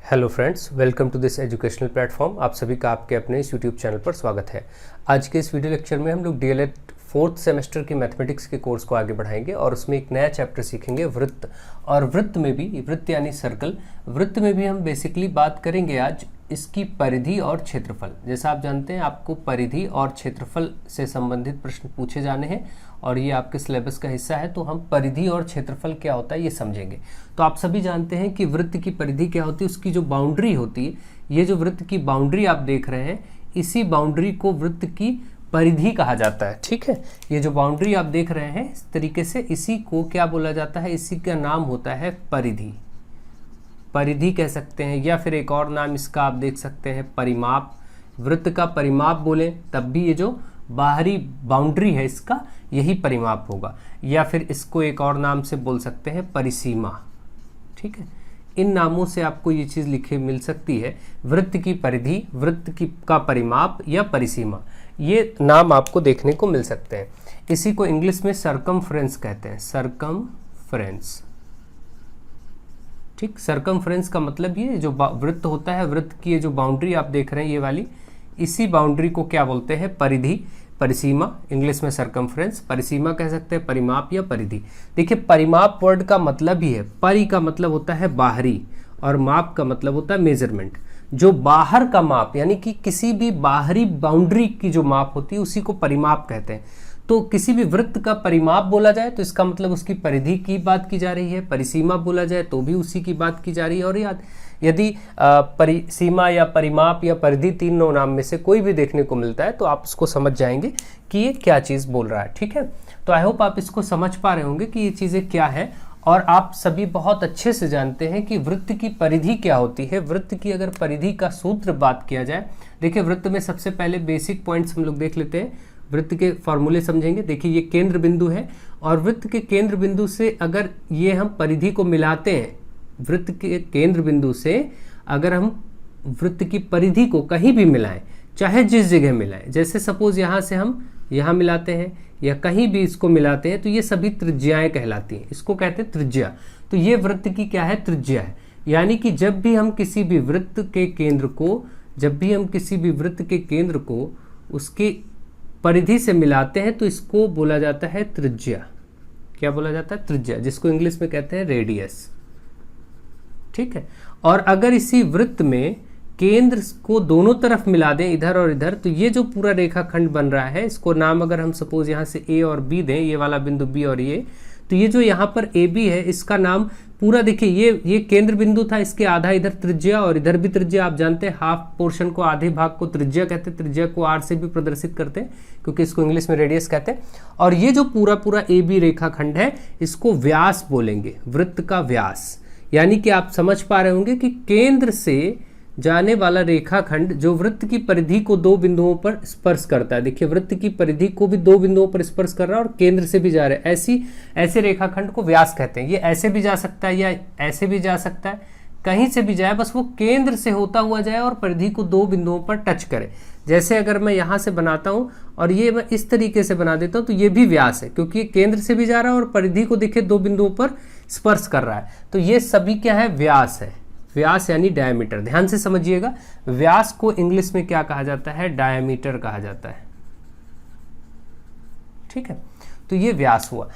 Hello friends, welcome to this educational platform. आप सभी का आपके अपने इस यूट्यूब चैनल पर स्वागत है। आज के इस वीडियो लेक्चर में हम लोग डीएलएड 4th सेमेस्टर की मैथमेटिक्स के कोर्स को आगे बढ़ाएंगे और उसमें एक नया चैप्टर सीखेंगे वृत्त। और वृत्त में भी, वृत्त यानी सर्कल, वृत्त में भी हम बेसिकली बात करेंगे आज इसकी परिधि और क्षेत्रफल। जैसा आप जानते हैं, आपको परिधि और क्षेत्रफल से संबंधित प्रश्न पूछे जाने हैं और ये आपके सिलेबस का हिस्सा है। तो हम परिधि और क्षेत्रफल क्या होता है ये समझेंगे। तो आप सभी जानते हैं कि वृत्त की परिधि क्या होती है, उसकी जो बाउंड्री होती है, ये जो वृत्त की बाउंड्री आप देख रहे हैं, इसी बाउंड्री को वृत्त की परिधि कहा जाता है। ठीक है, ये जो बाउंड्री आप देख रहे हैं इस तरीके से, इसी को क्या बोला जाता है, इसी का नाम होता है परिधि। परिधि कह सकते हैं, या फिर एक और नाम इसका आप देख सकते हैं परिमाप। वृत्त का परिमाप बोले तब भी ये जो बाहरी बाउंड्री है इसका यही परिमाप होगा, या फिर इसको एक और नाम से बोल सकते हैं परिसीमा। ठीक है, इन नामों से आपको ये चीज़ लिखे मिल सकती है, वृत्त की परिधि, वृत्त की का परिमाप या परिसीमा, ये नाम आपको देखने को मिल सकते हैं। इसी को इंग्लिश में सरकमफ्रेंस कहते हैं, सरकमफ्रेंस। ठीक, सरकमफ्रेंस का मतलब ये जो वृत्त होता है, वृत्त की ये जो बाउंड्री आप देख रहे हैं ये वाली, इसी बाउंड्री को क्या बोलते हैं, परिधि, परिसीमा। इंग्लिश में सरकमफ्रेंस, परिसीमा कह सकते हैं, परिमाप या परिधि। देखिए, परिमाप वर्ड का मतलब ही है, परि का मतलब होता है बाहरी और माप का मतलब होता है मेजरमेंट। जो बाहर का माप यानी कि किसी भी बाहरी बाउंड्री की जो माप होती है उसी को परिमाप कहते हैं। तो किसी भी वृत्त का परिमाप बोला जाए तो इसका मतलब उसकी परिधि की बात की जा रही है, परिसीमा बोला जाए तो भी उसी की बात की जा रही है। और यदि परिसीमा या परिमाप या परिधि तीनों नाम में से कोई भी देखने को मिलता है तो आप उसको समझ जाएंगे कि ये क्या चीज़ बोल रहा है। ठीक है, तो आई होप आप इसको समझ पा रहे होंगे कि ये चीज़ें क्या है। और आप सभी बहुत अच्छे से जानते हैं कि वृत्त की परिधि क्या होती है। वृत्त की अगर परिधि का सूत्र बात किया जाए, देखिए वृत्त में सबसे पहले बेसिक पॉइंट्स हम लोग देख लेते हैं, वृत्त के फॉर्मूले समझेंगे। देखिए ये केंद्र बिंदु है और वृत्त के केंद्र बिंदु से अगर ये हम परिधि को मिलाते हैं, वृत्त के केंद्र बिंदु से अगर हम वृत्त की परिधि को कहीं भी मिलाएं, चाहे जिस जगह मिलाएं, जैसे सपोज यहाँ से हम यहाँ मिलाते हैं या कहीं भी इसको मिलाते हैं, तो ये सभी त्रिज्याएं कहलाती हैं, इसको कहते हैं त्रिज्या। तो ये वृत्त की क्या है, त्रिज्या है। यानी कि जब भी हम किसी भी वृत्त के केंद्र को उसके परिधि से मिलाते हैं तो इसको बोला जाता है त्रिज्या। क्या बोला जाता है, त्रिज्या, जिसको इंग्लिश में कहते हैं रेडियस। ठीक है, और अगर इसी वृत्त में केंद्र को दोनों तरफ मिला दें, इधर और इधर, तो ये जो पूरा रेखाखंड बन रहा है, इसको नाम अगर हम सपोज यहाँ से ए और बी दें, ये वाला बिंदु बी और ये, तो ये जो यहाँ पर ए बी है इसका नाम पूरा, देखिए ये केंद्र बिंदु था, इसके आधा इधर त्रिज्या और इधर भी त्रिज्या। आप जानते हैं हाफ पोर्शन को, आधे भाग को त्रिज्या कहते हैं। त्रिज्या को आर से भी प्रदर्शित करते हैं क्योंकि इसको इंग्लिश में रेडियस कहते हैं। और ये जो पूरा पूरा ए बी रेखाखंड है इसको व्यास बोलेंगे, वृत्त का व्यास। यानी कि आप समझ पा रहे होंगे कि केंद्र से जाने वाला रेखाखंड जो वृत्त की परिधि को दो बिंदुओं पर स्पर्श करता है, देखिए वृत्त की परिधि को भी दो बिंदुओं पर स्पर्श कर रहा है और केंद्र से भी जा रहा है, ऐसे रेखाखंड को व्यास कहते हैं। ये ऐसे भी जा सकता है या ऐसे भी जा सकता है, कहीं से भी जाए, बस वो केंद्र से होता हुआ जाए और परिधि को दो बिंदुओं पर टच करे। जैसे अगर मैं यहाँ से बनाता हूँ और ये मैं इस तरीके से बना देता हूँ तो ये भी व्यास है, क्योंकि ये केंद्र से भी जा रहा है और परिधि को देखिए दो बिंदुओं पर स्पर्श कर रहा है। तो ये सभी क्या है, व्यास है। व्यास यानी डायमीटर। ध्यान से समझिएगा, व्यास को इंग्लिश में क्या कहा जाता है, डायमीटर कहा जाता है। ठीक है, तो ये व्यास हुआ।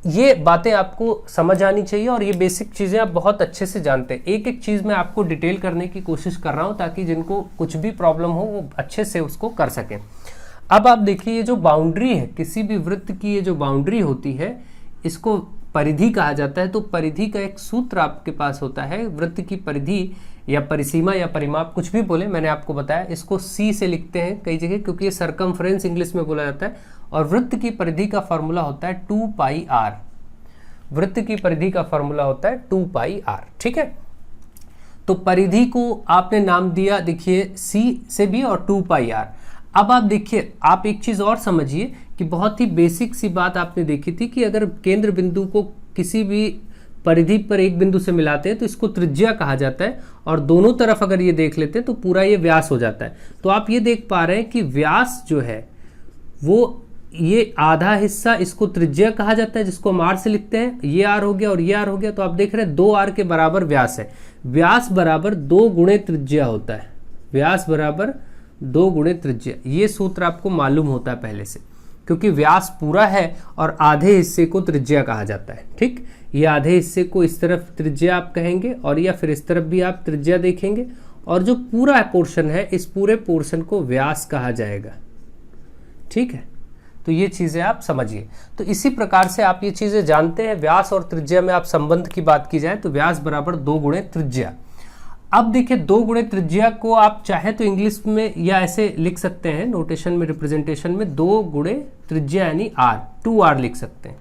ये बातें आपको समझ आनी चाहिए और ये बेसिक चीजें आप बहुत अच्छे से जानते हैं। एक एक चीज मैं आपको डिटेल करने की कोशिश कर रहा हूं ताकि जिनको कुछ भी प्रॉब्लम हो वो अच्छे से उसको कर सकें। अब आप देखिए, ये जो बाउंड्री है, किसी भी वृत्त की ये जो बाउंड्री होती है इसको परिधि कहा जाता है। तो परिधि का एक सूत्र आपके पास होता है। वृत्त की परिधि या परिसीमा या परिमाप, कुछ भी बोले, मैंने आपको बताया, इसको सी से लिखते हैं कई जगह क्योंकि ये सरकमफ्रेंस इंग्लिश में बोला जाता है। और वृत्त की परिधि का फॉर्मूला होता है 2πr। वृत्त की परिधि का फॉर्मूला होता है 2πr। ठीक है, तो परिधि को आपने नाम दिया, देखिए सी से भी और 2πr। अब आप देखिए, आप एक चीज और समझिए कि बहुत ही बेसिक सी बात आपने देखी थी कि अगर केंद्र बिंदु को किसी भी परिधि पर एक बिंदु से मिलाते हैं तो इसको त्रिज्या कहा जाता है, और दोनों तरफ अगर ये देख लेते हैं तो पूरा ये व्यास हो जाता है। तो आप ये देख पा रहे हैं कि व्यास जो है वो ये आधा हिस्सा इसको त्रिज्या कहा जाता है, जिसको हम आर से लिखते हैं। ये आर हो गया और ये आर हो गया, तो आप देख रहे हैं 2 आर के बराबर व्यास है। व्यास बराबर 2 गुणे त्रिज्या होता है, व्यास बराबर 2 गुणे त्रिज्या। ये सूत्र आपको मालूम होता है पहले से, क्योंकि व्यास पूरा है और आधे हिस्से को त्रिज्या कहा जाता है। ठीक, ये आधे हिस्से को इस तरफ त्रिज्या आप कहेंगे और या फिर इस तरफ भी आप त्रिज्या देखेंगे, और जो पूरा पोर्शन है इस पूरे पोर्शन को व्यास कहा जाएगा। ठीक है, तो ये चीज़ें आप समझिए। तो इसी प्रकार से आप ये चीज़ें जानते हैं। व्यास और त्रिज्या में आप संबंध की बात की जाए तो व्यास बराबर 2 गुणे त्रिज्या। अब देखिए 2 गुणे त्रिज्या को आप चाहे तो इंग्लिश में या ऐसे लिख सकते हैं, नोटेशन में, रिप्रेजेंटेशन में 2 गुणे त्रिज्या यानी r, 2r लिख सकते हैं।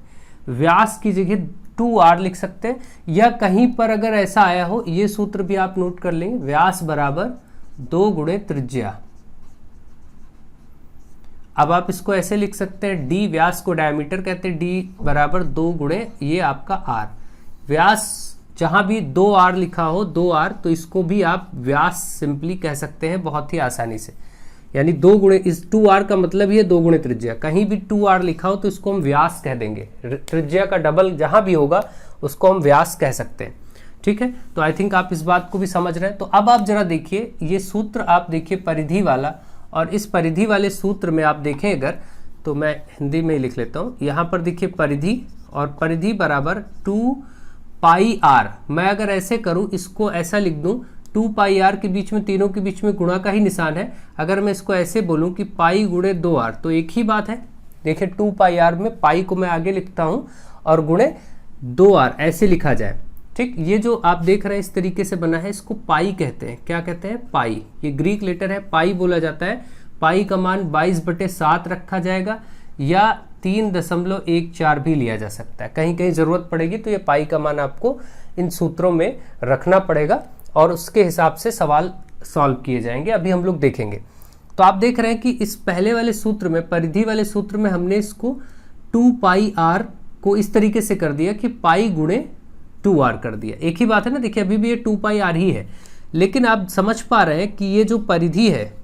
व्यास की जगह 2r लिख सकते हैं, या कहीं पर अगर ऐसा आया हो ये सूत्र भी आप नोट कर लेंगे, व्यास बराबर 2 गुणे त्रिज्या। अब आप इसको ऐसे लिख सकते हैं, d, व्यास को डायमीटर कहते हैं, d बराबर 2 गुणे ये आपका r। व्यास जहां भी 2r लिखा हो, 2r, तो इसको भी आप व्यास सिंपली कह सकते हैं बहुत ही आसानी से। यानी 2 गुणे, इस 2r का मतलब ही है 2 गुणे त्रिज्या। कहीं भी 2r लिखा हो तो इसको हम व्यास कह देंगे। त्रिज्या का डबल जहां भी होगा उसको हम व्यास कह सकते हैं। ठीक है, तो आई थिंक आप इस बात को भी समझ रहे हैं। तो अब आप जरा देखिए, ये सूत्र आप देखिए परिधि वाला, और इस परिधि वाले सूत्र में आप देखें अगर, तो मैं हिंदी में ही लिख लेता हूँ। यहाँ पर देखिए परिधि, और परिधि बराबर 2 पाई r। मैं अगर ऐसे करूँ, इसको ऐसा लिख दूँ, 2 पाई r के बीच में, तीनों के बीच में गुणा का ही निशान है। अगर मैं इसको ऐसे बोलूँ कि पाई गुणे 2r, तो एक ही बात है। देखिए 2 पाई r में पाई को मैं आगे लिखता हूँ और गुणे 2r ऐसे लिखा जाए। ठीक, ये जो आप देख रहे हैं इस तरीके से बना है, इसको पाई कहते हैं। क्या कहते हैं? पाई। ये ग्रीक लेटर है, पाई बोला जाता है। पाई का मान 22/7 रखा जाएगा, या 3.14 भी लिया जा सकता है। कहीं कहीं जरूरत पड़ेगी तो ये पाई का मान आपको इन सूत्रों में रखना पड़ेगा, और उसके हिसाब से सवाल सॉल्व किए जाएंगे। अभी हम लोग देखेंगे। तो आप देख रहे हैं कि इस पहले वाले सूत्र में, परिधि वाले सूत्र में, हमने इसको 2 पाई r को इस तरीके से कर दिया कि पाई गुणे 2r कर दिया। एक ही बात है ना। देखिए अभी भी ये 2 पाई r ही है, लेकिन आप समझ पा रहे हैं कि ये जो परिधि है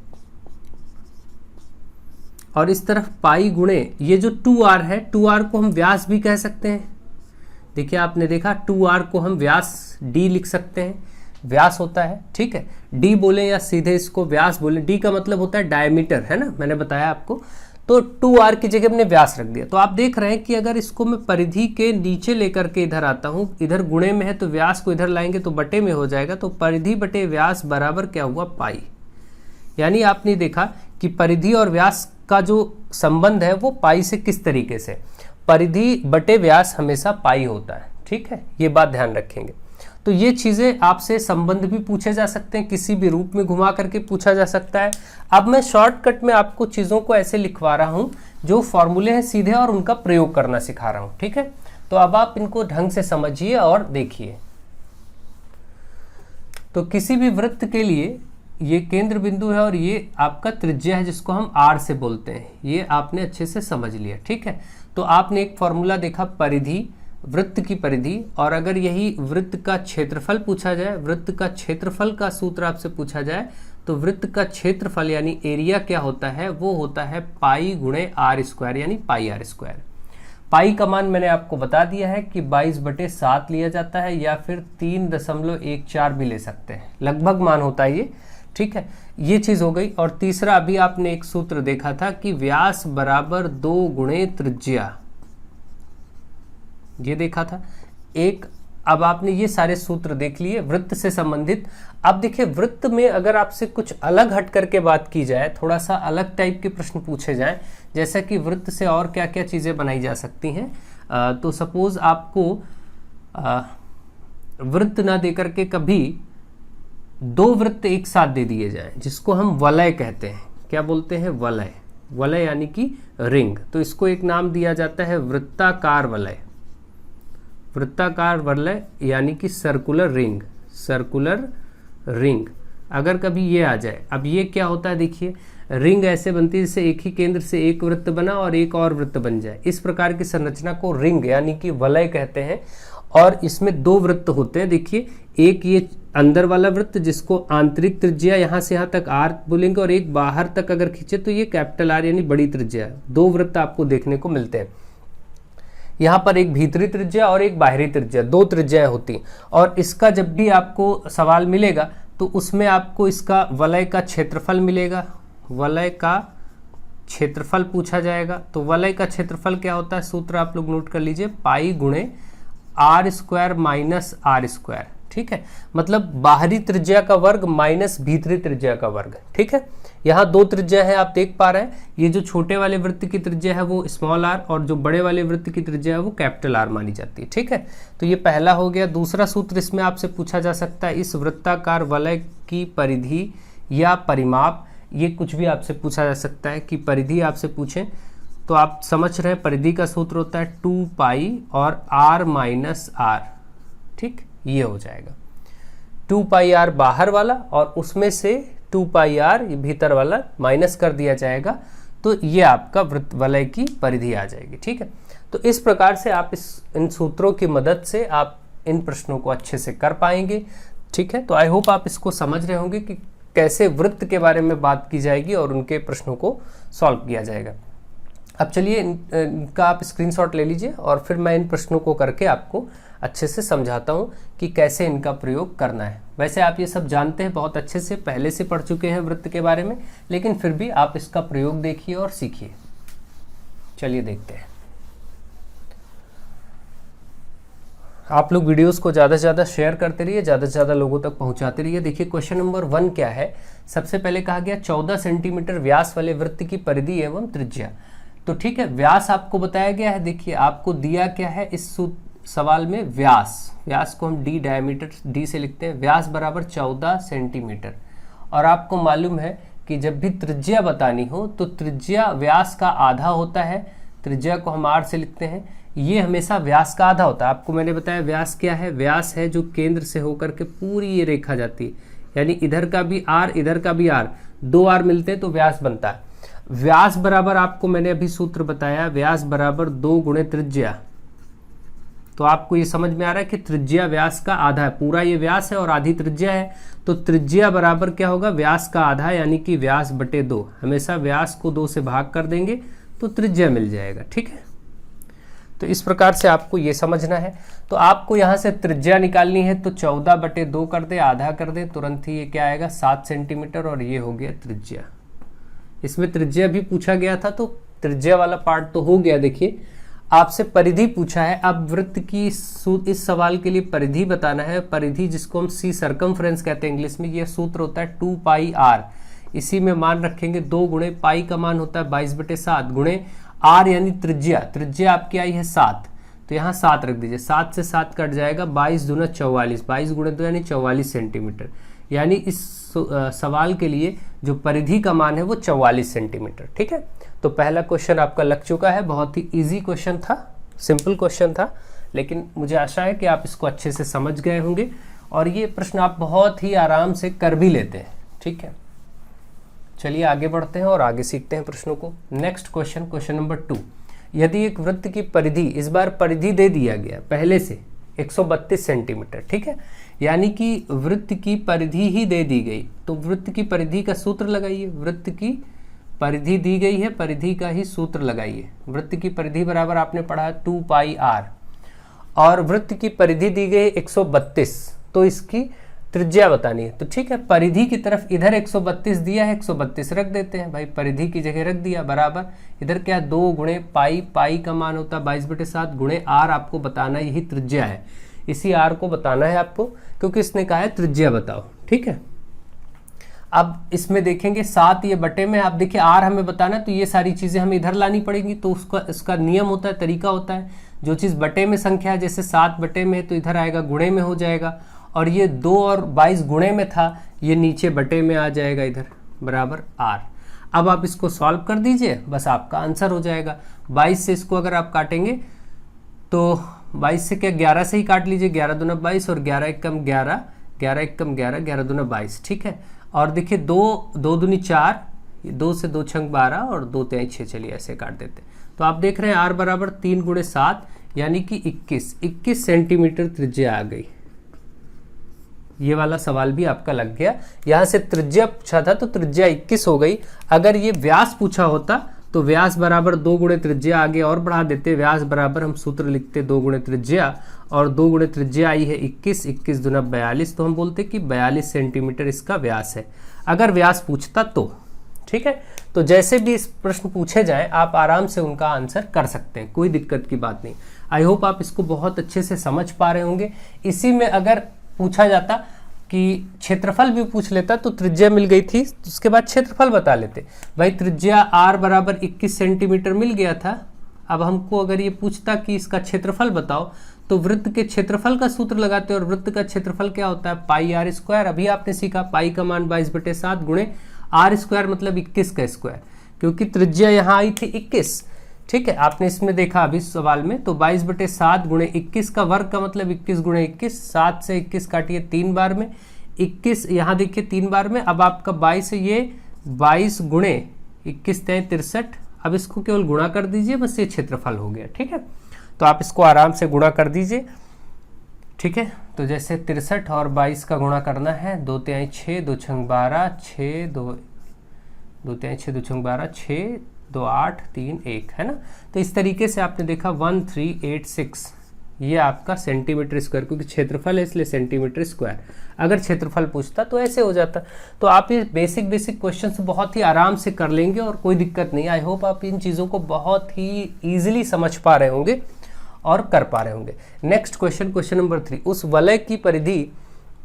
और इस तरफ पाई गुणे ये जो 2r है, 2r को हम व्यास भी कह सकते हैं। देखिए आपने देखा 2r को हम व्यास d लिख सकते हैं, व्यास होता है। ठीक है, d बोले या सीधे इसको व्यास बोले, d का मतलब होता है डायमीटर, है ना, मैंने बताया आपको। तो 2r की जगह हमने व्यास रख दिया। तो आप देख रहे हैं कि अगर इसको मैं परिधि के नीचे लेकर के इधर आता हूँ, इधर गुणे में है तो व्यास को इधर लाएंगे तो बटे में हो जाएगा। तो परिधि बटे व्यास बराबर क्या हुआ? पाई। यानी आपने देखा कि परिधि और व्यास का जो संबंध है वो पाई से किस तरीके से, परिधि बटे व्यास हमेशा पाई होता है। ठीक है, ये बात ध्यान रखेंगे। तो ये चीजें आपसे संबंध भी पूछे जा सकते हैं, किसी भी रूप में घुमा करके पूछा जा सकता है। अब मैं शॉर्टकट में आपको चीजों को ऐसे लिखवा रहा हूं, जो फॉर्मूले हैं सीधे, और उनका प्रयोग करना सिखा रहा हूं। ठीक है, तो अब आप इनको ढंग से समझिए और देखिए। तो किसी भी वृत्त के लिए ये केंद्र बिंदु है और ये आपका त्रिज्या है, जिसको हम r से बोलते हैं। ये आपने अच्छे से समझ लिया। ठीक है, तो आपने एक फॉर्मूला देखा, परिधि, वृत्त की परिधि, और अगर यही वृत्त का क्षेत्रफल पूछा जाए, वृत्त का क्षेत्रफल का सूत्र आपसे पूछा जाए, तो वृत्त का क्षेत्रफल यानी एरिया क्या होता है? वो होता है पाई गुणे r², यानी पाई r²। पाई का मान मैंने आपको बता दिया है कि 22/7 लिया जाता है, या फिर 3.14 भी ले सकते हैं, लगभग मान होता है ये। ठीक है, ये चीज हो गई। और तीसरा, अभी आपने एक सूत्र देखा था कि व्यास बराबर 2 गुणे त्रिज्या, ये देखा था एक। अब आपने ये सारे सूत्र देख लिए वृत्त से संबंधित। अब देखिए वृत्त में अगर आपसे कुछ अलग हट करके बात की जाए, थोड़ा सा अलग टाइप के प्रश्न पूछे जाएं, जैसा कि वृत्त से और क्या क्या चीजें बनाई जा सकती हैं, तो सपोज आपको वृत्त ना देकर के कभी 2 वृत्त एक साथ दे दिए जाए, जिसको हम वलय कहते हैं। क्या बोलते हैं? वलय। वलय यानी कि रिंग। तो इसको एक नाम दिया जाता है वृत्ताकार वलय। वृत्ताकार वलय यानी कि सर्कुलर रिंग, सर्कुलर रिंग। अगर कभी ये आ जाए, अब ये क्या होता है? देखिए रिंग ऐसे बनती है जैसे एक ही केंद्र से एक वृत्त बना और एक और वृत्त बन जाए। इस प्रकार की संरचना को रिंग यानी कि वलय कहते हैं। और इसमें 2 वृत्त होते हैं। देखिए एक ये अंदर वाला वृत्त, जिसको आंतरिक त्रिज्या यहाँ से यहाँ तक r बोलेंगे, और एक बाहर तक अगर खींचे तो ये कैपिटल R यानी बड़ी त्रिज्या। 2 वृत्त आपको देखने को मिलते हैं। यहाँ पर एक भीतरी त्रिज्या और एक बाहरी त्रिज्या, दो त्रिज्याएं होती। और इसका जब भी आपको सवाल मिलेगा तो उसमें आपको इसका वलय का क्षेत्रफल मिलेगा, वलय का क्षेत्रफल पूछा जाएगा। तो वलय का क्षेत्रफल क्या होता है, सूत्र आप लोग नोट कर लीजिए, पाई गुणे r square minus r square. ठीक है, मतलब बाहरी त्रिज्या का वर्ग माइनस भीतरी त्रिज्या का वर्ग। ठीक है, यहाँ दो त्रिज्या है आप देख पा रहे हैं, ये जो छोटे वाले वृत्त की त्रिज्या है वो स्मॉल आर और जो बड़े वाले वृत्त की त्रिज्या है वो कैपिटल आर मानी जाती है। ठीक है, तो ये पहला हो गया। दूसरा सूत्र इसमें आपसे पूछा जा सकता है, इस वृत्ताकार वलय की परिधि या परिमाप, ये कुछ भी आपसे पूछा जा सकता है कि परिधि आपसे पूछें तो आप समझ रहे हैं परिधि का सूत्र होता है 2 पाई और r माइनस आर। ठीक, ये हो जाएगा 2 पाई आर बाहर वाला और उसमें से 2 पाई आर भीतर वाला माइनस कर दिया जाएगा, तो ये आपका वृत्त वलय की परिधि आ जाएगी। ठीक है, तो इस प्रकार से आप इन सूत्रों की मदद से आप इन प्रश्नों को अच्छे से कर पाएंगे। ठीक है, तो आई होप आप इसको समझ रहे होंगे कि कैसे वृत्त के बारे में बात की जाएगी और उनके प्रश्नों को सॉल्व किया जाएगा। अब चलिए इनका आप स्क्रीनशॉट ले लीजिए और फिर मैं इन प्रश्नों को करके आपको अच्छे से समझाता हूँ कि कैसे इनका प्रयोग करना है। वैसे आप ये सब जानते हैं बहुत अच्छे से, पहले से पढ़ चुके हैं वृत्त के बारे में, लेकिन फिर भी आप इसका प्रयोग देखिए और सीखिए। चलिए देखते हैं। आप लोग वीडियोस को ज़्यादा से ज़्यादा शेयर करते रहिए, ज़्यादा से ज़्यादा लोगों तक पहुंचाते रहिए। देखिए क्वेश्चन नंबर 1 क्या है। सबसे पहले कहा गया 14 सेंटीमीटर व्यास वाले वृत्त की परिधि एवं त्रिज्या। तो ठीक है, व्यास आपको बताया गया है। देखिए आपको दिया क्या है इस सवाल में, व्यास को हम डी डायमीटर डी से लिखते हैं, व्यास बराबर 14 सेंटीमीटर। और आपको मालूम है कि जब भी त्रिज्या बतानी हो तो त्रिज्या व्यास का आधा होता है, त्रिज्या को हम आर से लिखते हैं, ये हमेशा व्यास का आधा होता है। आपको मैंने बताया व्यास क्या है, व्यास है जो केंद्र से होकर के पूरी ये रेखा जाती है, यानी इधर का भी आर इधर का भी आर, 2 आर मिलते हैं तो व्यास बनता है। व्यास बराबर आपको मैंने अभी सूत्र बताया, व्यास बराबर 2 गुणे त्रिज्या। तो आपको ये समझ में आ रहा है कि त्रिज्या व्यास का आधा है, पूरा ये व्यास है और आधी त्रिज्या है, तो त्रिज्या बराबर क्या होगा, व्यास का आधा, यानी कि व्यास बटे 2। हमेशा व्यास को 2 से भाग कर देंगे तो त्रिज्या मिल जाएगा। ठीक है, तो इस प्रकार से आपको ये समझना है। तो आपको यहाँ से त्रिज्या निकालनी है, तो 14 बटे 2 कर दे, आधा कर दे, तुरंत ही ये क्या आएगा 7 सेंटीमीटर, और ये हो गया त्रिज्या। इसमें त्रिज्या भी पूछा गया था, तो त्रिज्या वाला पार्ट तो हो गया। देखिए आपसे परिधि पूछा है, अब वृत्त की इस सवाल के लिए परिधि बताना है। परिधि जिसको हम सी सर्कमफ्रेंस कहते हैं इंग्लिश में, ये सूत्र होता है 2 पाई आर। इसी में मान रखेंगे 2 गुणे पाई का मान होता है 22 बटे 7 गुणे आर यानी त्रिज्या, त्रिज्या आपकी आई है 7, तो यहाँ 7 रख दीजिए, 7 से 7 कट जाएगा, 22 दूना 44, 22 गुणे 2 यानी 44 सेंटीमीटर। यानी इस सवाल के लिए जो परिधि का मान है वो 44 सेंटीमीटर। ठीक है, तो पहला क्वेश्चन आपका लग चुका है। बहुत ही इजी क्वेश्चन था, सिंपल क्वेश्चन था, लेकिन मुझे आशा है कि आप इसको अच्छे से समझ गए होंगे और ये प्रश्न आप बहुत ही आराम से कर भी लेते हैं। ठीक है, चलिए आगे बढ़ते हैं और आगे सीखते हैं प्रश्नों को। Next question, question number 2। यदि एक वृत्त की परिधि, इस बार परिधि दे दिया गया पहले से 132 सेंटीमीटर। ठीक है, यानी कि वृत्त की परिधि ही दे दी गई, तो वृत्त की परिधि का सूत्र लगाइए। वृत्त की परिधि दी गई है, परिधि का ही सूत्र लगाइए। वृत्त की परिधि बराबर आपने पढ़ा 2 पाई आर, और वृत्त की परिधि दी गई 132, तो इसकी त्रिज्या बतानी है। तो ठीक है, परिधि की तरफ इधर 132 दिया है, 132 रख देते हैं भाई, परिधि की जगह रख दिया, बराबर इधर क्या 2 गुणे पाई, पाई का मान होता है 22 बटे 7 गुणे आर, आपको बताना यही त्रिज्या है, इसी आर को बताना है आपको, क्योंकि इसने कहा है त्रिज्या बताओ। ठीक है, अब इसमें देखेंगे 7 ये बटे में, आप देखिए आर हमें बताना है तो ये सारी चीजें हमें इधर लानी पड़ेंगी, तो इसका नियम होता है, तरीका होता है, जो चीज बटे में संख्या है, जैसे 7 बटे में है तो इधर आएगा गुणे में हो जाएगा, और ये 2 और 22 गुणे में था, ये नीचे बटे में आ जाएगा इधर, बराबर आर। अब आप इसको सॉल्व कर दीजिए, बस आपका आंसर हो जाएगा। 22 से इसको अगर आप काटेंगे तो 22 से क्या 11 से ही काट लीजिए, 11 दूना 22 और 11 एक कम 11, 11 एक कम 11, 11 दूना 22। ठीक है, और देखिए 2 दूनी 4, 2 से 2 छंग 12 और 2 तिहाई 6, चलिए ऐसे काट देते हैं। तो आप देख रहे हैं आर बराबर 3 गुणे 7 यानी कि 21 सेंटीमीटर त्रिज्या आ गई। ये वाला सवाल भी आपका लग गया। यहाँ से त्रिज्या पूछा था तो त्रिज्या 21 हो गई। अगर ये व्यास पूछा होता तो व्यास बराबर 2 गुणे त्रिज्या, आगे और बढ़ा देते, व्यास बराबर हम सूत्र लिखते 2 गुणे त्रिज्या, और 2 गुणे त्रिज्या आई है 21, 21 दूना 42, तो हम बोलते कि 42 सेंटीमीटर इसका व्यास है, अगर व्यास पूछता तो। ठीक है, तो जैसे भी इस प्रश्न पूछे जाए आप आराम से उनका आंसर कर सकते हैं, कोई दिक्कत की बात नहीं। आई होप आप इसको बहुत अच्छे से समझ पा रहे होंगे। इसी में अगर पूछा जाता कि क्षेत्रफल भी पूछ लेता तो त्रिज्या मिल गई थी, तो उसके बाद क्षेत्रफल बता लेते। भाई त्रिज्या r बराबर 21 सेंटीमीटर मिल गया था, अब हमको अगर ये पूछता कि इसका क्षेत्रफल बताओ, तो वृत्त के क्षेत्रफल का सूत्र लगाते हैं, और वृत्त का क्षेत्रफल क्या होता है, पाई आर स्क्वायर। अभी आपने सीखा पाई का मान 22/7 गुणे आर स्क्वायर मतलब 21 का स्क्वायर, क्योंकि त्रिज्या यहाँ आई थी 21। ठीक है, आपने इसमें देखा अभी सवाल में, तो 22/7 गुणे 21 का वर्ग का मतलब 21 गुणे 21, 7 से 21 काटिए 3 बार में, 21 यहाँ देखिए 3 बार में, अब आपका 22 है, ये 22 गुणे 21 तय 63, अब इसको केवल गुणा कर दीजिए, बस ये क्षेत्रफल हो गया। ठीक है, तो आप इसको आराम से गुणा कर दीजिए। ठीक है, तो जैसे 63 और 22 का गुणा करना है, 2 तिहाई 6, 2 छंग 12, 6 2 तिहाई 6, 2 छंग 12, 6 2 8 3 1, है ना। तो इस तरीके से आपने देखा 1386, ये आपका सेंटीमीटर स्क्वायर, क्योंकि क्षेत्रफल है इसलिए सेंटीमीटर स्क्वायर। अगर क्षेत्रफल पूछता तो ऐसे हो जाता। तो आप ये बेसिक क्वेश्चंस बहुत ही आराम से कर लेंगे और कोई दिक्कत नहीं। आई होप आप इन चीज़ों को बहुत ही ईजिली समझ पा रहे होंगे और कर पा रहे होंगे। नेक्स्ट क्वेश्चन, क्वेश्चन नंबर 3, उस वलय की परिधि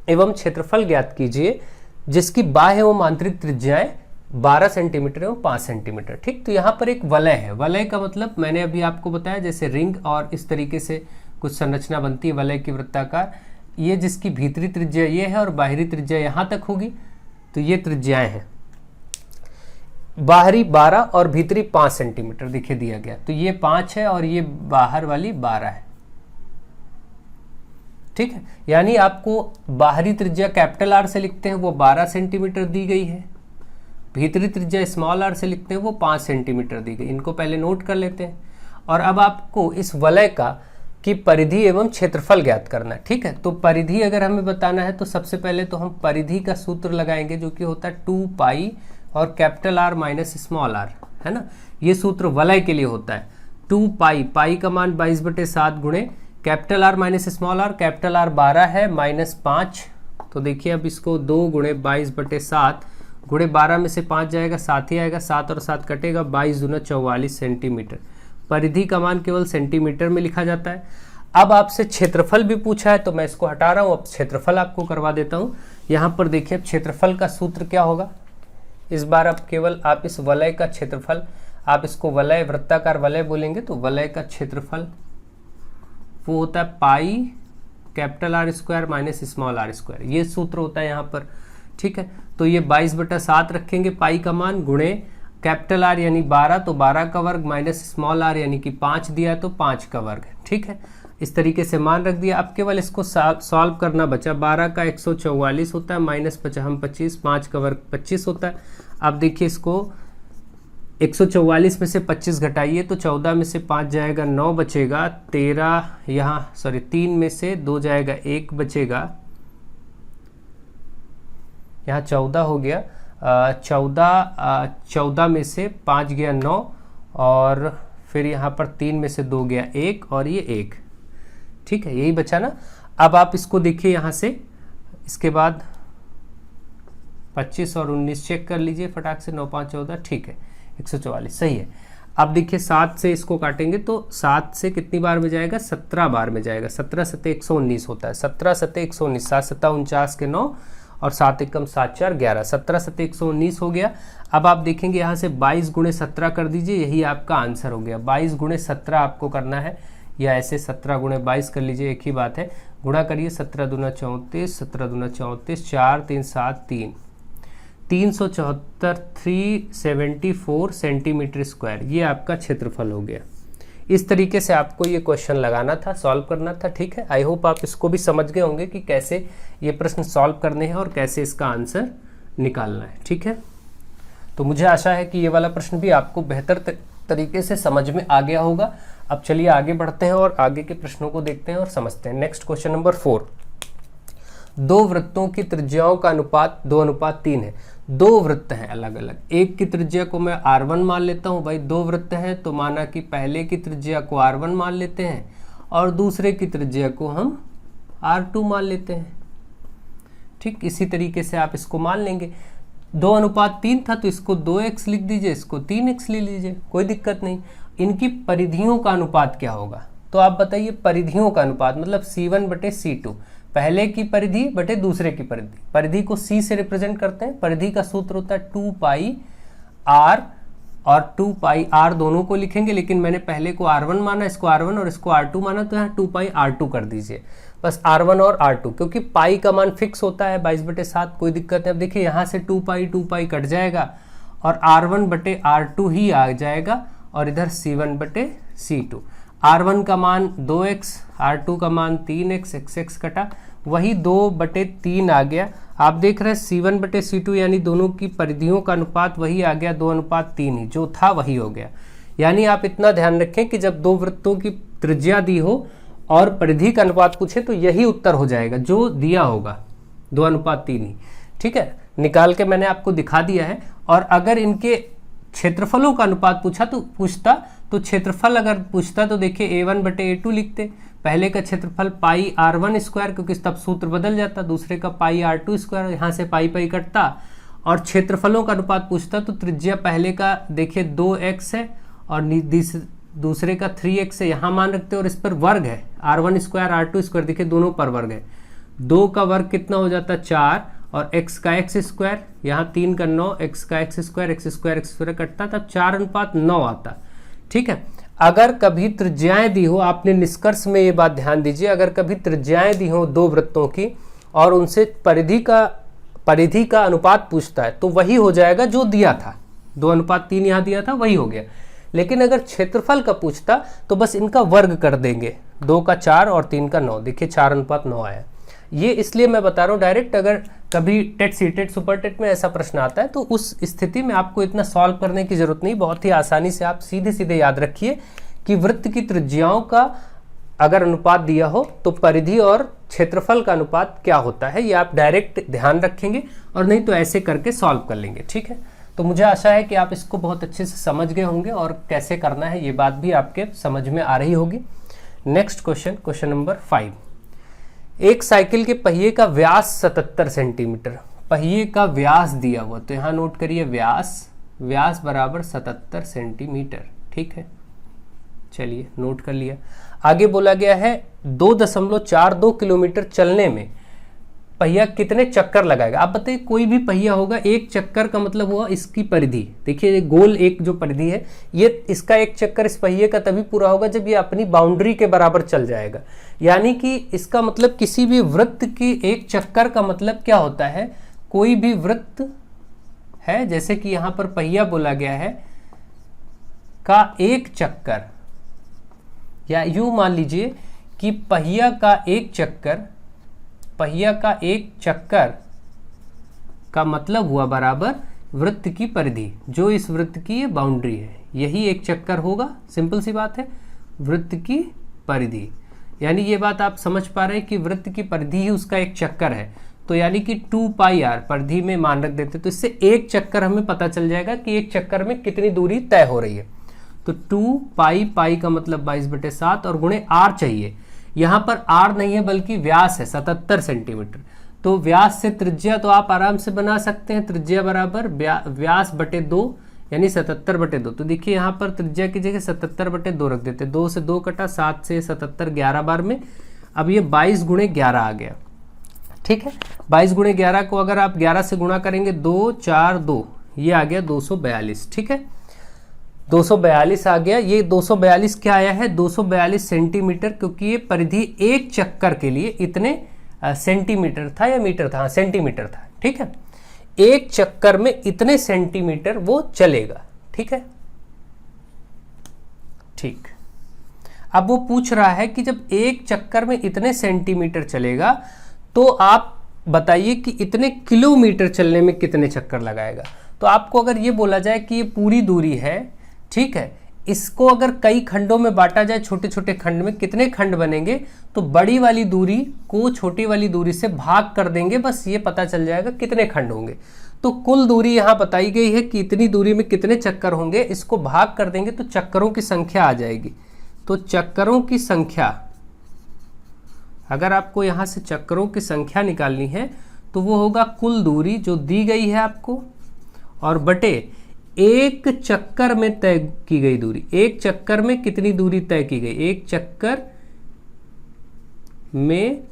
एवं क्षेत्रफल ज्ञात कीजिए जिसकी बाह्य एवं आंतरिक त्रिज्याएं 12 सेंटीमीटर एवं 5 सेंटीमीटर। ठीक, तो यहाँ पर एक वलय है। वलय का मतलब मैंने अभी आपको बताया, जैसे रिंग और इस तरीके से कुछ संरचना बनती है वलय की वृत्ताकार, ये जिसकी भीतरी त्रिज्या ये है और बाहरी त्रिज्या यहाँ तक होगी, तो ये त्रिज्याएं हैं। बाहरी 12 और भीतरी 5 सेंटीमीटर देखिए दिया गया, तो ये 5 है और ये बाहर वाली 12 है। ठीक है, यानी आपको बाहरी त्रिज्या कैपिटल आर से लिखते हैं वो 12 सेंटीमीटर दी गई है, भीतरी त्रिज्या स्मॉल आर से लिखते हैं वो 5 सेंटीमीटर दी गई। इनको पहले नोट कर लेते हैं। और अब आपको इस वलय का की परिधि एवं क्षेत्रफल ज्ञात करना है। ठीक है, तो परिधि अगर हमें बताना है तो सबसे पहले तो हम परिधि का सूत्र लगाएंगे, जो कि होता है 2 पाई और capital R minus small r, है ना। ये सूत्र वलय के लिए होता है। 2 पाई, पाई का मान 22/7 गुणे capital R minus small r, capital R 12 है माइनस 5, तो देखिए अब इसको 2 गुणे 22/7 गुणे 12 में से 5 जाएगा, 7 ही आएगा, 7 और 7 कटेगा, 22 दूना 44 सेंटीमीटर। परिधि का मान केवल सेंटीमीटर में लिखा जाता है। अब आपसे क्षेत्रफल भी पूछा है तो मैं इसको हटा रहा हूँ, अब क्षेत्रफल आपको करवा देता हूँ। यहाँ पर देखिए क्षेत्रफल का सूत्र क्या होगा, इस बार अब केवल आप इस वलय का क्षेत्रफल, आप इसको वलय वृत्ताकार वलय बोलेंगे, तो वलय का क्षेत्रफल वो होता है pi capital R square minus small r square, ये सूत्र होता है यहाँ पर। ठीक है, तो ये 22/7 रखेंगे पाई का मान, गुणे कैपिटल आर यानी 12, तो 12 का वर्ग माइनस स्मॉल आर यानी कि 5 दिया तो 5 का वर्ग। ठीक है, इस तरीके से मान रख दिया। अब केवल इसको सॉल्व करना बचा। 12 का 144 होता है माइनस 25, 5 का वर्ग 25 होता है। अब देखिए इसको 144 में से 25 घटाइए तो 14 में से 5 जाएगा, 9 बचेगा, 13 यहाँ 3 में से 2 जाएगा, 1 बचेगा, यहाँ 14 हो गया, 14 में से 5 गया 9, और फिर यहाँ पर 3 में से 2 गया 1, और ये 1। ठीक है, यही बचा ना। अब आप इसको देखिए यहाँ से, इसके बाद 25 और 19 चेक कर लीजिए फटाक से, 9 5 14, ठीक है 144 सही है। अब देखिए 7 से इसको काटेंगे तो 7 से कितनी बार में जाएगा, 17 बार में जाएगा। 17 सते 119 होता है, 17 सते 119, 7 सता 49 के 9 और 7 एकम 7 4 11, 17 सते 119 हो गया। अब आप देखेंगे यहाँ से 22 गुणे 17 कर दीजिए, यही आपका आंसर हो गया। 22 गुणे 17 आपको करना है, या ऐसे 17 गुणे 22 कर लीजिए, एक ही बात है। गुणा करिए, 17 दूना 34, 17 दूना 34, 4 3 7 3, 374 374 सेंटीमीटर स्क्वायर, ये आपका क्षेत्रफल हो गया। इस तरीके से आपको ये क्वेश्चन लगाना था, सॉल्व करना था। ठीक है, आई होप आप इसको भी समझ गए होंगे कि कैसे ये प्रश्न सॉल्व करने हैं और कैसे इसका आंसर निकालना है। ठीक है, तो मुझे आशा है कि ये वाला प्रश्न भी आपको बेहतर तरीके से समझ में आ गया होगा। अब चलिए आगे बढ़ते हैं और आगे के प्रश्नों को देखते हैं और समझते हैं। नेक्स्ट क्वेश्चन नंबर 4, दो वृत्तों की त्रिज्याओं का अनुपात 2:3 है। दो वृत्त हैं अलग अलग, एक की त्रिज्या को मैं R1 मान लेता हूँ भाई, दो वृत्त हैं तो माना कि पहले की त्रिज्या को R1 मान लेते हैं और दूसरे की त्रिज्या को हम R2 मान लेते हैं। ठीक, इसी तरीके से आप इसको मान लेंगे। 2:3 था तो इसको 2x लिख दीजिए, इसको 3x ले लीजिए, कोई दिक्कत नहीं। इनकी परिधियों का अनुपात क्या होगा, तो आप बताइए। परिधियों का अनुपात मतलब C1/C2, पहले की परिधि बटे दूसरे की परिधि। परिधि को C से रिप्रेजेंट करते हैं। परिधि का सूत्र होता है 2πr, और 2πr दोनों को लिखेंगे, लेकिन मैंने पहले को R1 माना, इसको R1 और इसको R2 माना, तो यहाँ 2πr2 कर दीजिए, बस R1 और R2, क्योंकि पाई का मान फिक्स होता है 22/7, कोई दिक्कत है। अब देखिए यहाँ से 2π कट जाएगा और R1/R2 ही आ जाएगा और इधर C1/C2। R1 का मान 2x, R2 का मान 3x, x कटा, वही 2/3 आ गया। आप देख रहे हैं C1/C2 यानी दोनों की परिधियों का अनुपात वही आ गया, 2:3 ही, जो था वही हो गया। यानी आप इतना ध्यान रखें कि जब दो वृत्तों की त्रिज्या दी हो और परिधि का अनुपात पूछे तो यही उत्तर हो जाएगा जो दिया होगा, 2:3 ही। ठीक है, निकाल के मैंने आपको दिखा दिया है। और अगर इनके क्षेत्रफलों का अनुपात पूछता तो क्षेत्रफल अगर पूछता तो देखिए A1/A2 लिखते। पहले का क्षेत्रफल πr1², क्योंकि तब सूत्र बदल जाता, दूसरे का πr2², यहाँ से पाई कटता। और क्षेत्रफलों का अनुपात पूछता तो त्रिज्या पहले का देखिए 2x है और दूसरे का 3x है, यहाँ मान रखते और इस पर वर्ग है, R1² R2², देखिए दोनों पर वर्ग है। 2 का वर्ग कितना हो जाता, 4, और x का x², यहाँ 3 का 9, x का x² कटता, तब 4:9 आता। ठीक है, अगर कभी त्रिज्याएं दी हो, आपने निष्कर्ष में ये बात ध्यान दीजिए, अगर कभी त्रिज्याएं दी हो दो वृत्तों की और उनसे परिधि का अनुपात पूछता है तो वही हो जाएगा जो दिया था, 2:3 यहाँ दिया था वही हो गया। लेकिन अगर क्षेत्रफल का पूछता तो बस इनका वर्ग कर देंगे, 2 का 4 और 3 का 9, देखिए 4:9 आया। ये इसलिए मैं बता रहा हूँ डायरेक्ट, अगर कभी टेट सीटेट सुपर टेट में ऐसा प्रश्न आता है तो उस स्थिति में आपको इतना सॉल्व करने की जरूरत नहीं, बहुत ही आसानी से आप सीधे सीधे याद रखिए कि वृत्त की त्रिज्याओं का अगर अनुपात दिया हो तो परिधि और क्षेत्रफल का अनुपात क्या होता है, ये आप डायरेक्ट ध्यान रखेंगे, और नहीं तो ऐसे करके सॉल्व कर लेंगे। ठीक है, तो मुझे आशा है कि आप इसको बहुत अच्छे से समझ गए होंगे और कैसे करना है ये बात भी आपके समझ में आ रही होगी। Next question number 5। एक साइकिल के पहिए का व्यास 77 सेंटीमीटर, पहिए का व्यास दिया हुआ, तो यहाँ नोट करिए व्यास बराबर 77 सेंटीमीटर। ठीक है, चलिए नोट कर लिया। आगे बोला गया है 2.42 किलोमीटर चलने में पहिया कितने चक्कर लगाएगा। आप बताइए, कोई भी पहिया होगा, एक चक्कर का मतलब हुआ इसकी परिधि, देखिए गोल एक जो परिधि है, ये इसका एक चक्कर इस पहिए का तभी पूरा होगा जब ये अपनी बाउंड्री के बराबर चल जाएगा। यानी कि इसका मतलब किसी भी वृत्त की एक चक्कर का मतलब क्या होता है, कोई भी वृत्त है, जैसे कि यहां पर पहिया बोला गया है का एक चक्कर, या यूं मान लीजिए कि पहिया का एक चक्कर का मतलब हुआ बराबर वृत्त की परिधि, जो इस वृत्त की ये बाउंड्री है, यही एक चक्कर होगा। सिंपल सी बात है, वृत्त की परिधि, यानी ये बात आप समझ पा रहे हैं कि वृत्त की परिधि ही उसका एक चक्कर है। तो यानी कि 2πr परिधि में मान रख देते तो इससे एक चक्कर हमें पता चल जाएगा कि एक चक्कर में कितनी दूरी तय हो रही है। तो 2π का मतलब 22/7 और गुणे r चाहिए। यहाँ पर r नहीं है बल्कि व्यास है 77 सेंटीमीटर, तो व्यास से त्रिज्या तो आप आराम से बना सकते हैं, त्रिज्या बराबर व्यास बटे 2 यानी 77/2। तो देखिए यहाँ पर त्रिज्या की जगह 77/2 रख देते, 2 से 2 कटा, 7 से 77, 11 बार में। अब ये 22 गुणे 11 आ गया। ठीक है, 22 गुणे 11 को अगर आप 11 से गुणा करेंगे, 2 4 2, ये आ गया 242। ठीक है, 242 आ गया। ये 242 क्या आया है, 242 सेंटीमीटर, क्योंकि ये परिधि एक चक्कर के लिए इतने सेंटीमीटर था या मीटर था, सेंटीमीटर था। ठीक है, एक चक्कर में इतने सेंटीमीटर वो चलेगा। ठीक है, ठीक। अब वो पूछ रहा है कि जब एक चक्कर में इतने सेंटीमीटर चलेगा तो आप बताइए कि इतने किलोमीटर चलने में कितने चक्कर लगाएगा। तो आपको अगर ये बोला जाए कि ये पूरी दूरी है, ठीक है, इसको अगर कई खंडों में बांटा जाए, छोटे छोटे खंड में, कितने खंड बनेंगे, तो बड़ी वाली दूरी को छोटी वाली दूरी से भाग कर देंगे, बस ये पता चल जाएगा कितने खंड होंगे। तो कुल दूरी यहाँ बताई गई है कि इतनी दूरी में कितने चक्कर होंगे, इसको भाग कर देंगे तो चक्करों की संख्या आ जाएगी। तो चक्करों की संख्या, अगर आपको यहाँ से चक्करों की संख्या निकालनी है तो वो होगा कुल दूरी जो दी गई है आपको, और बटे एक चक्कर में तय की गई दूरी। एक चक्कर में कितनी दूरी तय की गई, एक चक्कर में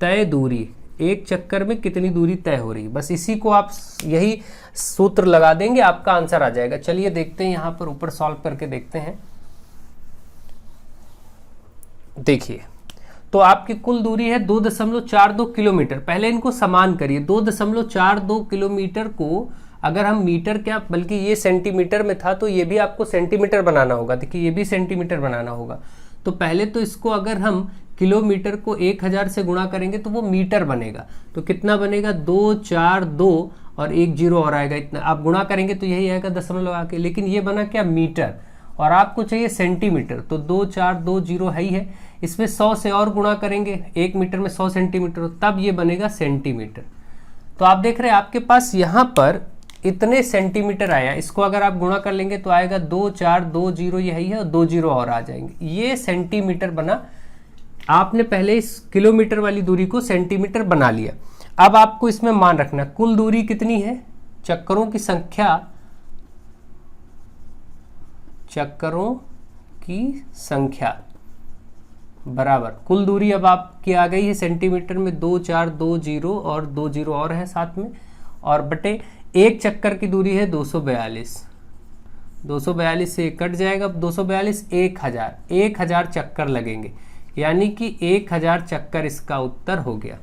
तय दूरी, एक चक्कर में कितनी दूरी तय हो रही, बस इसी को आप यही सूत्र लगा देंगे, आपका आंसर आ जाएगा। चलिए देखते हैं, यहां पर ऊपर सॉल्व करके देखते हैं। देखिए, तो आपकी कुल दूरी है 2.42 किलोमीटर। पहले इनको समान करिए। 2.42 किलोमीटर को अगर हम मीटर, क्या बल्कि ये सेंटीमीटर में था तो ये भी आपको सेंटीमीटर बनाना होगा। देखिए ये भी सेंटीमीटर बनाना होगा। तो पहले तो इसको अगर हम किलोमीटर को 1000 से गुणा करेंगे तो वो मीटर बनेगा। तो कितना बनेगा, 242 और 1 जीरो और आएगा, इतना आप गुणा करेंगे तो यही आएगा दशमलव आके। लेकिन ये बना क्या, मीटर, और आपको चाहिए सेंटीमीटर। तो 2420 है ही है, इसमें 100 से और गुणा करेंगे, 1 मीटर में 100 सेंटीमीटर, तब ये बनेगा सेंटीमीटर। तो आप देख रहे हैं आपके पास यहाँ पर इतने सेंटीमीटर आया। इसको अगर आप गुणा कर लेंगे तो आएगा 2420, यही है, और 2 जीरो और आ जाएंगे। ये सेंटीमीटर बना। आपने पहले इस किलोमीटर वाली दूरी को सेंटीमीटर बना लिया। अब आपको इसमें मान रखना कुल दूरी कितनी है, चक्करों की संख्या, चक्करों की संख्या बराबर कुल दूरी अब आपकी आ गई है सेंटीमीटर में 2420 और 2 जीरो और है साथ में, और बटे एक चक्कर की दूरी है 242। 242 से कट जाएगा, 242 1000 चक्कर लगेंगे, यानी कि 1000 चक्कर इसका उत्तर हो गया।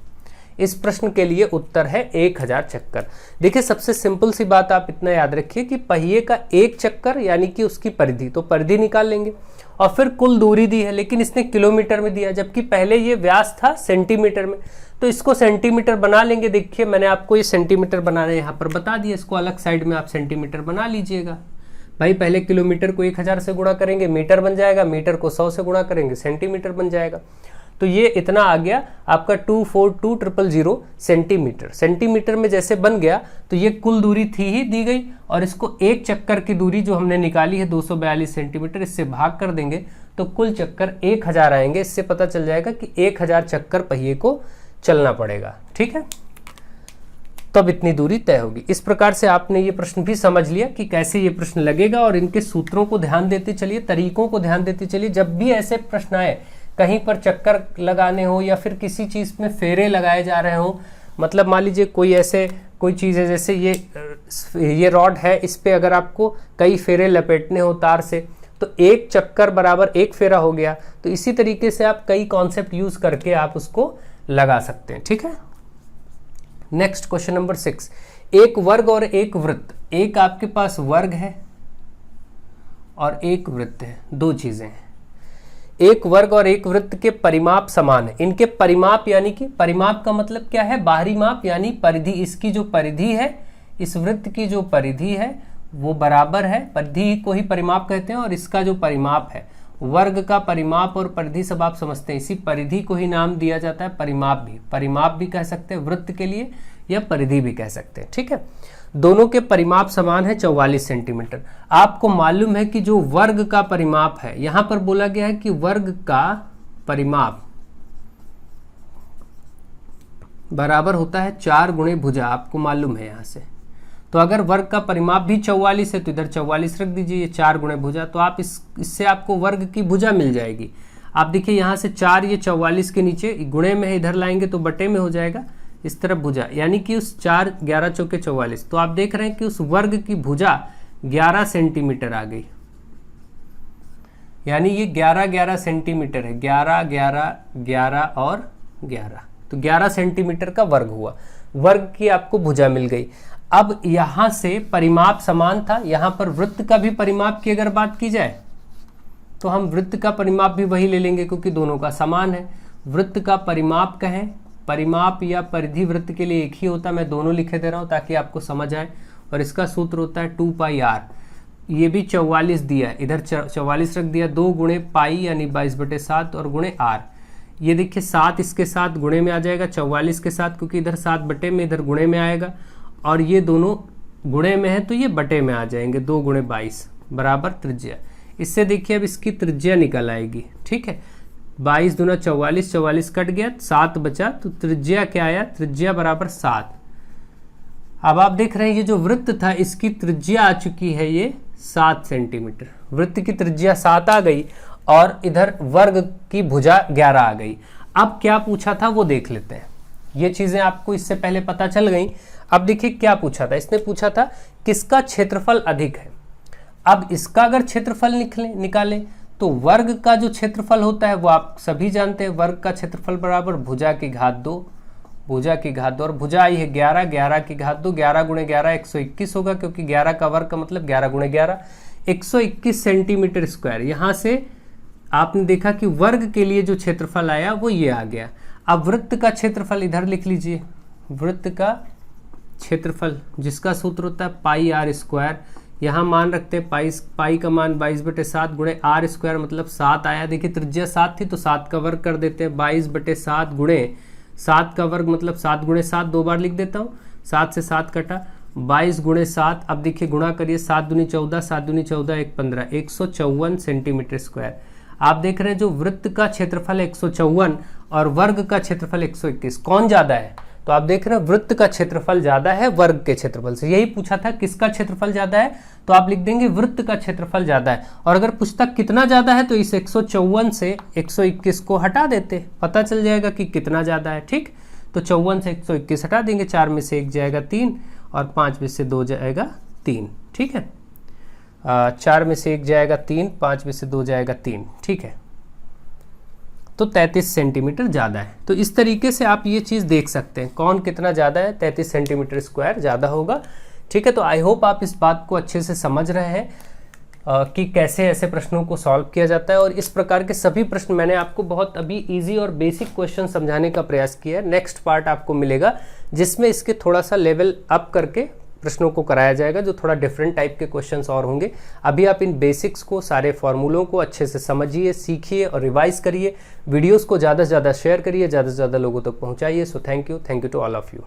इस प्रश्न के लिए उत्तर है 1000 चक्कर। देखिए सबसे सिंपल सी बात आप इतना याद रखिए कि पहिए का एक चक्कर यानी कि उसकी परिधि, तो परिधि निकाल लेंगे, और फिर कुल दूरी दी है, लेकिन इसने किलोमीटर में दिया, जबकि पहले ये व्यास था सेंटीमीटर में, तो इसको सेंटीमीटर बना लेंगे। देखिए मैंने आपको ये सेंटीमीटर बनाना यहाँ पर बता दिया, इसको अलग साइड में आप सेंटीमीटर बना लीजिएगा। भाई पहले किलोमीटर को 1000 से गुणा करेंगे, मीटर बन जाएगा, मीटर को 100 से गुणा करेंगे, सेंटीमीटर बन जाएगा। तो ये इतना आ गया आपका 242000 सेंटीमीटर। सेंटीमीटर में जैसे बन गया तो ये कुल दूरी थी ही दी गई, और इसको एक चक्कर की दूरी जो हमने निकाली है 242 सेंटीमीटर, इससे भाग कर देंगे तो कुल चक्कर 1000 आएंगे। इससे पता चल जाएगा कि 1000 चक्कर पहिए को चलना पड़ेगा। ठीक है, तब इतनी दूरी तय होगी। इस प्रकार से आपने ये प्रश्न भी समझ लिया कि कैसे ये प्रश्न लगेगा, और इनके सूत्रों को ध्यान देते चलिए, तरीकों को ध्यान देते चलिए। जब भी ऐसे प्रश्न आए, कहीं पर चक्कर लगाने हो या फिर किसी चीज़ में फेरे लगाए जा रहे हो, मतलब मान लीजिए कोई चीज़ है, जैसे ये रॉड है, इस पे अगर आपको कई फेरे लपेटने हो तार से, तो एक चक्कर बराबर एक फेरा हो गया। तो इसी तरीके से आप कई कॉन्सेप्ट यूज करके आप उसको लगा सकते हैं। ठीक है, नेक्स्ट क्वेश्चन नंबर 6, एक वर्ग और एक वृत्त। एक आपके पास वर्ग है और एक वृत्त है, दो चीजें हैं। एक वर्ग और एक वृत्त के परिमाप समान है। इनके परिमाप यानी कि परिमाप का मतलब क्या है, बाहरी माप यानी परिधि। इसकी जो परिधि है, इस वृत्त की जो परिधि है वो बराबर है, परिधि को ही परिमाप कहते हैं। और इसका जो परिमाप है, वर्ग का परिमाप और परिधि सब आप समझते हैं, इसी परिधि को ही नाम दिया जाता है परिमाप भी कह सकते हैं वृत्त के लिए, या परिधि भी कह सकते हैं। ठीक है, दोनों के परिमाप समान है 44 सेंटीमीटर। आपको मालूम है कि जो वर्ग का परिमाप है, यहां पर बोला गया है कि वर्ग का परिमाप बराबर होता है 4 गुणे भुजा, आपको मालूम है यहां से। तो अगर वर्ग का परिमाप भी 44 है तो इधर 44 रख दीजिए, ये 4 गुणे भुजा, तो आप इससे आपको वर्ग की भुजा मिल जाएगी। आप देखिए यहाँ से 4, ये 44 के नीचे गुणे में है, इधर लाएंगे तो बटे में हो जाएगा, इस तरफ भुजा, यानी कि उस 4 11 चौके 44। तो आप देख रहे हैं कि उस वर्ग की भुजा 11 सेंटीमीटर आ गई, यानी ये 11 सेंटीमीटर है, 11 और 11, तो 11 सेंटीमीटर का वर्ग हुआ। वर्ग की आपको भुजा मिल गई। अब यहां से परिमाप समान था, यहां पर वृत्त का भी परिमाप की अगर बात की जाए तो हम वृत्त का परिमाप भी वही ले लेंगे क्योंकि दोनों का समान है। वृत्त का परिमाप कहें, परिमाप या परिधि वृत्त के लिए एक ही होता है, मैं दोनों लिखे दे रहा हूं ताकि आपको समझ आए। और इसका सूत्र होता है 2 पाई r। ये भी 44 दिया, इधर 44 रख दिया, 2 गुणे पाई यानी 22/7 और गुणे आर। ये देखिए 7 इसके साथ गुणे में आ जाएगा 44 के साथ, क्योंकि इधर 7 बटे में, इधर गुणे में आएगा, और ये दोनों गुणे में है तो ये बटे में आ जाएंगे, 2 गुणे 22 बराबर त्रिज्या। इससे देखिए अब इसकी त्रिज्या निकल आएगी, ठीक है। 22 दूना 44, 44 कट गया, 7 बचा, तो त्रिज्या क्या आया, त्रिज्या बराबर 7। अब आप देख रहे हैं ये जो वृत्त था इसकी त्रिज्या आ चुकी है ये 7 सेंटीमीटर। वृत्त की त्रिज्या 7 आ गई और इधर वर्ग की भुजा 11 आ गई। अब क्या पूछा था वो देख लेते हैं। ये चीजें आपको इससे पहले पता चल गई। अब देखिए क्या पूछा था, इसने पूछा था किसका क्षेत्रफल अधिक है। अब इसका अगर क्षेत्रफल निकालें तो वर्ग का जो क्षेत्रफल होता है वो आप सभी जानते हैं, वर्ग का क्षेत्रफल बराबर भुजा की घात 2, भुजा की घात 2, और भुजा आई है 11, 11 की घात 2, 11 गुणे 11 121 होगा, क्योंकि 11 का वर्ग का मतलब 11 गुणे 11 121 सेंटीमीटर स्क्वायर। यहाँ से आपने देखा कि वर्ग के लिए जो क्षेत्रफल आया वो ये आ गया। अब वृत्त का क्षेत्रफल इधर लिख लीजिए, वृत्त का क्षेत्रफल जिसका सूत्र होता है पाई आर स्क्वायर। यहाँ मान रखते हैं पाई का मान 22/7 गुणे आर स्क्वायर, मतलब 7 आया। देखिए त्रिज्या 7 थी तो 7 का वर्ग कर देते हैं, 22/7 गुणे 7 का वर्ग मतलब 7 गुणे 7, 2 बार लिख देता हूँ, 7 से 7 कटा, 22 गुणे 7। अब देखिए गुणा करिए, 7 दूनी 14, 7 दूनी 14, 1 15, 154 सेंटीमीटर स्क्वायर। आप देख रहे हैं जो वृत्त का क्षेत्रफल 154 और वर्ग का क्षेत्रफल 121, कौन ज्यादा है? तो आप देख रहे हैं वृत्त का क्षेत्रफल ज्यादा है वर्ग के क्षेत्रफल से। यही पूछा था किसका क्षेत्रफल ज्यादा है, तो आप लिख देंगे वृत्त का क्षेत्रफल ज्यादा है। और अगर पूछता कितना ज्यादा है तो इस 154 से 121 को हटा देते, पता चल जाएगा कि कितना ज्यादा है। ठीक, तो 54 से 121 हटा देंगे, 4 में से 1 जाएगा 3 और 5 में से 2 जाएगा 3। ठीक है, 4 में से 1 जाएगा 3, 5 में से 2 जाएगा 3। ठीक है, तो 33 सेंटीमीटर ज़्यादा है। तो इस तरीके से आप ये चीज़ देख सकते हैं कौन कितना ज़्यादा है, 33 सेंटीमीटर स्क्वायर ज़्यादा होगा। ठीक है, तो आई होप आप इस बात को अच्छे से समझ रहे हैं कि कैसे ऐसे प्रश्नों को सॉल्व किया जाता है। और इस प्रकार के सभी प्रश्न मैंने आपको बहुत अभी इजी और बेसिक क्वेश्चन समझाने का प्रयास किया है। नेक्स्ट पार्ट आपको मिलेगा जिसमें इसके थोड़ा सा लेवल अप करके प्रश्नों को कराया जाएगा, जो थोड़ा डिफरेंट टाइप के क्वेश्चंस और होंगे। अभी आप इन बेसिक्स को, सारे फॉर्मूलों को अच्छे से समझिए, सीखिए और रिवाइज करिए। वीडियोस को ज़्यादा से ज़्यादा शेयर करिए, ज़्यादा से ज़्यादा लोगों तक पहुंचाइए। So thank you to all of you.